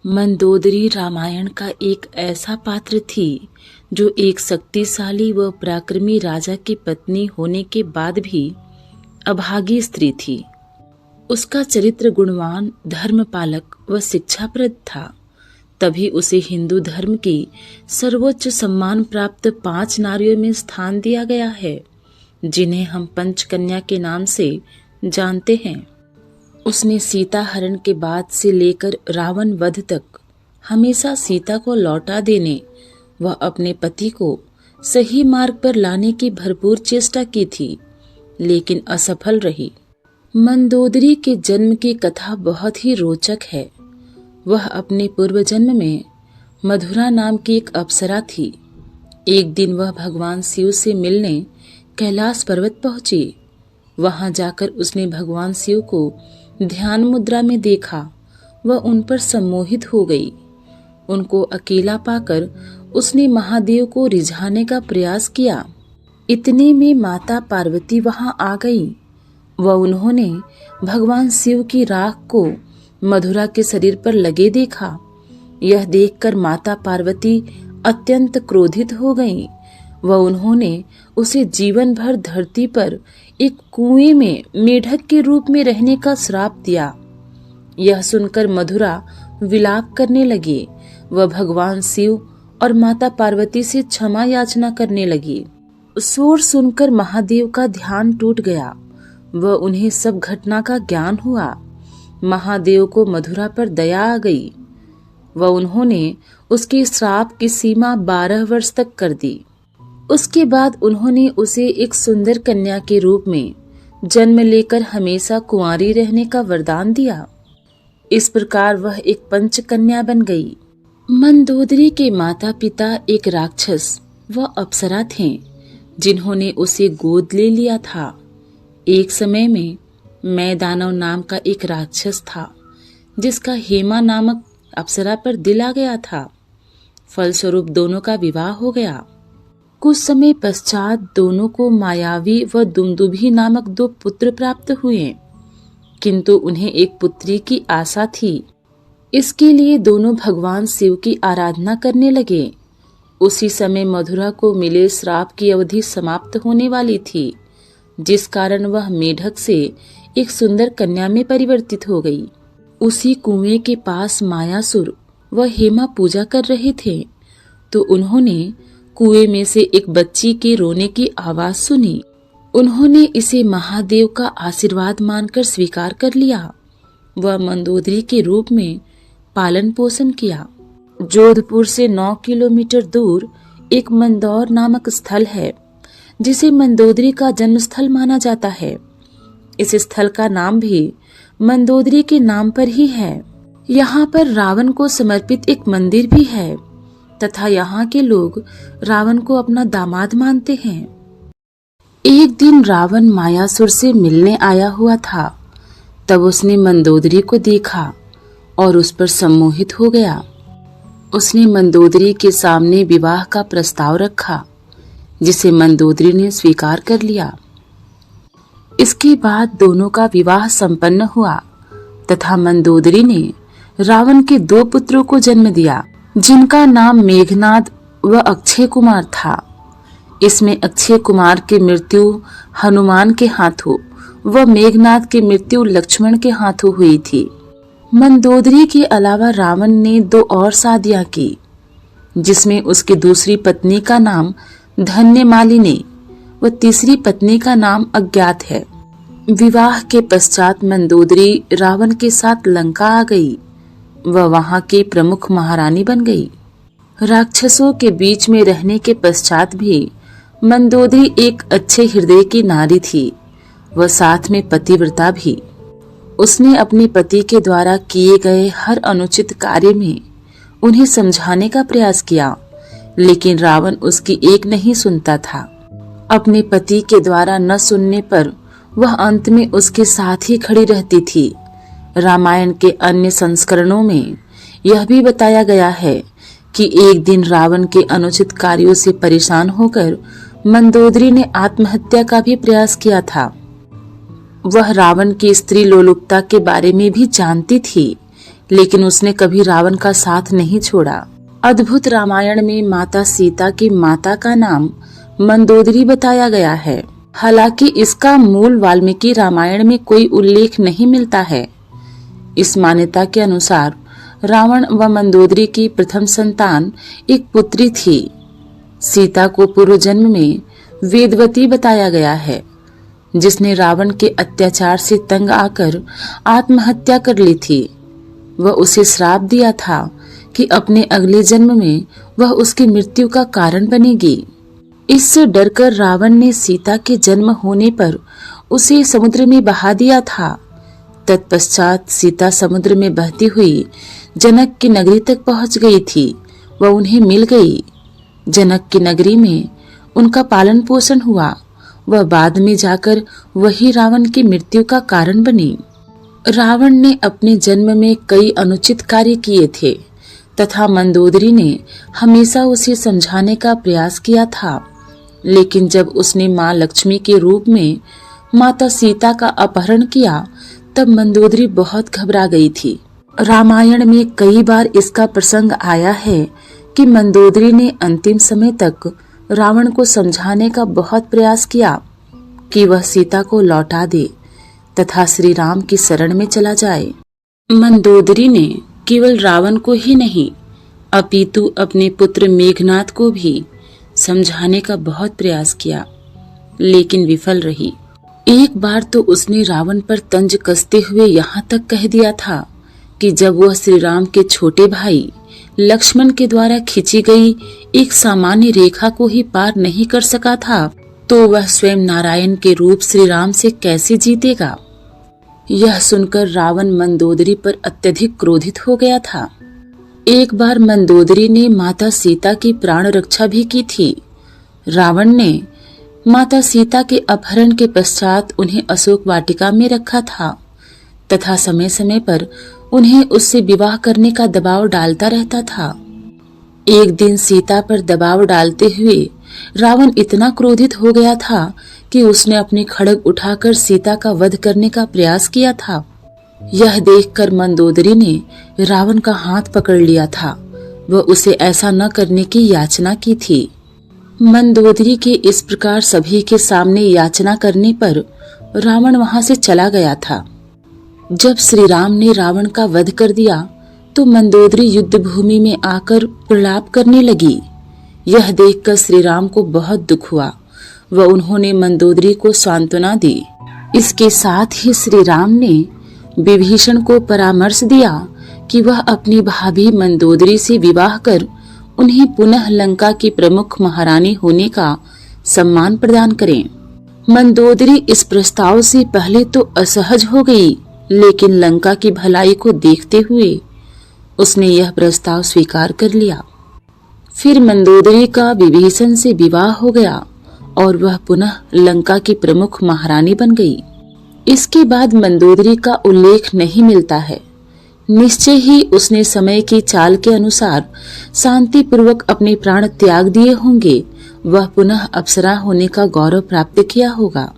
मंदोदरी रामायण का एक ऐसा पात्र थी जो एक शक्तिशाली व पराक्रमी राजा की पत्नी होने के बाद भी अभागी स्त्री थी। उसका चरित्र गुणवान, धर्मपालक व शिक्षाप्रद था। तभी उसे हिंदू धर्म की सर्वोच्च सम्मान प्राप्त 5 नारियों में स्थान दिया गया है, जिन्हें हम पंचकन्या के नाम से जानते हैं। उसने सीता हरण के बाद से लेकर रावण वध तक हमेशा सीता को लौटा देने व अपने पति को सही मार्ग पर लाने की भरपूर चेष्टा की थी, लेकिन असफल रही। मंदोदरी के जन्म की कथा बहुत ही रोचक है। वह अपने पूर्व जन्म में मधुरा नाम की एक अप्सरा थी। एक दिन वह भगवान शिव से मिलने कैलाश पर्वत पहुंची। वहां जाकर उसने भगवान शिव को ध्यान मुद्रा में देखा। वह उन पर सम्मोहित हो गई। उनको अकेला पाकर उसने महादेव को रिझाने का प्रयास किया। इतने में माता पार्वती वहां आ गई व उन्होंने भगवान शिव की राख को मधुरा के शरीर पर लगे देखा। यह देखकर माता पार्वती अत्यंत क्रोधित हो गईं व उन्होंने उसे जीवन भर धरती पर एक कुएं में मेढक के रूप में रहने का श्राप दिया। यह सुनकर मधुरा विलाप करने लगी। वह भगवान शिव और माता पार्वती से क्षमा याचना करने लगी। शोर सुनकर महादेव का ध्यान टूट गया व उन्हें सब घटना का ज्ञान हुआ। महादेव को मधुरा पर दया आ गई व उन्होंने उसके श्राप की सीमा 12 वर्ष तक कर दी। उसके बाद उन्होंने उसे एक सुंदर कन्या के रूप में जन्म लेकर हमेशा कुंवारी रहने का वरदान दिया। इस प्रकार वह एक पंचकन्या बन गई। मंदोदरी के माता पिता एक राक्षस व अप्सरा थे, जिन्होंने उसे गोद ले लिया था। एक समय में मैं दानव नाम का एक राक्षस था, जिसका हेमा नामक अप्सरा पर दिल आ गया था। फलस्वरूप दोनों का विवाह हो गया। कुछ समय पश्चात दोनों को मायावी व दुमदुभी नामक 2 पुत्र प्राप्त हुए, किंतु उन्हें एक पुत्री की आशा थी। इसके लिए दोनों भगवान शिव की आराधना करने लगे। उसी समय मधुरा को मिले श्राप की अवधि समाप्त होने वाली थी, जिस कारण वह मेढक से एक सुंदर कन्या में परिवर्तित हो गई। उसी कुएं के पास मायासुर व हेमा पूजा कर रहे थे, तो उन्होंने कुएं में से एक बच्ची के रोने की आवाज सुनी। उन्होंने इसे महादेव का आशीर्वाद मानकर स्वीकार कर लिया। वह मंदोदरी के रूप में पालन पोषण किया। जोधपुर से 9 किलोमीटर दूर एक मंदौर नामक स्थल है, जिसे मंदोदरी का जन्म स्थल माना जाता है। इस स्थल का नाम भी मंदोदरी के नाम पर ही है। यहाँ पर रावण को समर्पित एक मंदिर भी है तथा यहाँ के लोग रावण को अपना दामाद मानते हैं। एक दिन रावण मायासुर से मिलने आया हुआ था। तब उसने मंदोदरी को देखा और उस पर सम्मोहित हो गया। उसने मंदोदरी के सामने विवाह का प्रस्ताव रखा, जिसे मंदोदरी ने स्वीकार कर लिया। इसके बाद दोनों का विवाह संपन्न हुआ तथा मंदोदरी ने रावण के 2 पुत्रों को जन्म दिया, जिनका नाम मेघनाद व अक्षय कुमार था। इसमें अक्षय कुमार की मृत्यु हनुमान के हाथों व मेघनाद की मृत्यु लक्ष्मण के हाथों हुई थी। मंदोदरी के अलावा रावण ने 2 और शादियां की, जिसमें उसकी दूसरी पत्नी का नाम धन्यमालिनी व तीसरी पत्नी का नाम अज्ञात है। विवाह के पश्चात मंदोदरी रावण के साथ लंका आ गई व वहां की प्रमुख महारानी बन गई। राक्षसों के बीच में रहने के पश्चात भी मंदोदरी एक अच्छे हृदय की नारी थी व साथ में पतिव्रता भी। उसने अपने पति के द्वारा किए गए हर अनुचित कार्य में उन्हें समझाने का प्रयास किया, लेकिन रावण उसकी एक नहीं सुनता था। अपने पति के द्वारा न सुनने पर वह अंत में उसके साथ ही खड़ी रहती थी। रामायण के अन्य संस्करणों में यह भी बताया गया है कि एक दिन रावण के अनुचित कार्यों से परेशान होकर मंदोदरी ने आत्महत्या का भी प्रयास किया था। वह रावण की स्त्री लोलुपता के बारे में भी जानती थी, लेकिन उसने कभी रावण का साथ नहीं छोड़ा। अद्भुत रामायण में माता सीता की माता का नाम मंदोदरी बताया गया है। हालांकि इसका मूल वाल्मीकि रामायण में कोई उल्लेख नहीं मिलता है। इस मान्यता के अनुसार रावण व मंदोदरी की प्रथम संतान एक पुत्री थी। सीता को पूर्व जन्म में वेदवती बताया गया है, जिसने रावण के अत्याचार से तंग आकर आत्महत्या कर ली थी। वह उसे श्राप दिया था कि अपने अगले जन्म में वह उसकी मृत्यु का कारण बनेगी। इससे डरकर रावण ने सीता के जन्म होने पर उसे समुद्र में बहा दिया था। तत्पश्चात सीता समुद्र में बहती हुई जनक की नगरी तक पहुंच गई थी। वह उन्हें मिल गई। जनक की नगरी में उनका पालन पोषण हुआ। वह बाद में जाकर वही रावण की मृत्यु का कारण बनी। रावण ने अपने जन्म में कई अनुचित कार्य किए थे तथा मंदोदरी ने हमेशा उसे समझाने का प्रयास किया था। लेकिन जब उसने मां लक्ष्मी के रूप में माता सीता का अपहरण किया, तब मंदोदरी बहुत घबरा गई थी। रामायण में कई बार इसका प्रसंग आया है कि मंदोदरी ने अंतिम समय तक रावण को समझाने का बहुत प्रयास किया कि वह सीता को लौटा दे तथा श्री राम की शरण में चला जाए। मंदोदरी ने केवल रावण को ही नहीं, अपितु अपने पुत्र मेघनाद को भी समझाने का बहुत प्रयास किया, लेकिन विफल रही। एक बार तो उसने रावण पर तंज कसते हुए यहाँ तक कह दिया था कि जब वह श्री राम के छोटे भाई लक्ष्मण के द्वारा खींची गई एक सामान्य रेखा को ही पार नहीं कर सका था, तो वह स्वयं नारायण के रूप श्री राम से कैसे जीतेगा। यह सुनकर रावण मंदोदरी पर अत्यधिक क्रोधित हो गया था। एक बार मंदोदरी ने माता सीता की प्राण रक्षा भी की थी। रावण ने माता सीता के अपहरण के पश्चात उन्हें अशोक वाटिका में रखा था तथा समय समय पर उन्हें उससे विवाह करने का दबाव डालता रहता था। एक दिन सीता पर दबाव डालते हुए रावण इतना क्रोधित हो गया था कि उसने अपनी खड्ग उठाकर सीता का वध करने का प्रयास किया था। यह देखकर मंदोदरी ने रावण का हाथ पकड़ लिया था। वह उसे ऐसा न करने की याचना की थी। मंदोदरी के इस प्रकार सभी के सामने याचना करने पर रावण वहां से चला गया था। जब श्री राम ने रावण का वध कर दिया तो मंदोदरी युद्ध भूमि में आकर प्रलाप करने लगी। यह देखकर श्री राम को बहुत दुख हुआ। वह उन्होंने मंदोदरी को सांत्वना दी। इसके साथ ही श्री राम ने विभीषण को परामर्श दिया कि वह अपनी भाभी मंदोदरी से विवाह कर उन्हें पुनः लंका की प्रमुख महारानी होने का सम्मान प्रदान करें। मंदोदरी इस प्रस्ताव से पहले तो असहज हो गई, लेकिन लंका की भलाई को देखते हुए उसने यह प्रस्ताव स्वीकार कर लिया। फिर मंदोदरी का विभीषण से विवाह हो गया और वह पुनः लंका की प्रमुख महारानी बन गई। इसके बाद मंदोदरी का उल्लेख नहीं मिलता है। निश्चय ही उसने समय की चाल के अनुसार शांति पूर्वक अपने प्राण त्याग दिए होंगे। वह पुनः अप्सरा होने का गौरव प्राप्त किया होगा।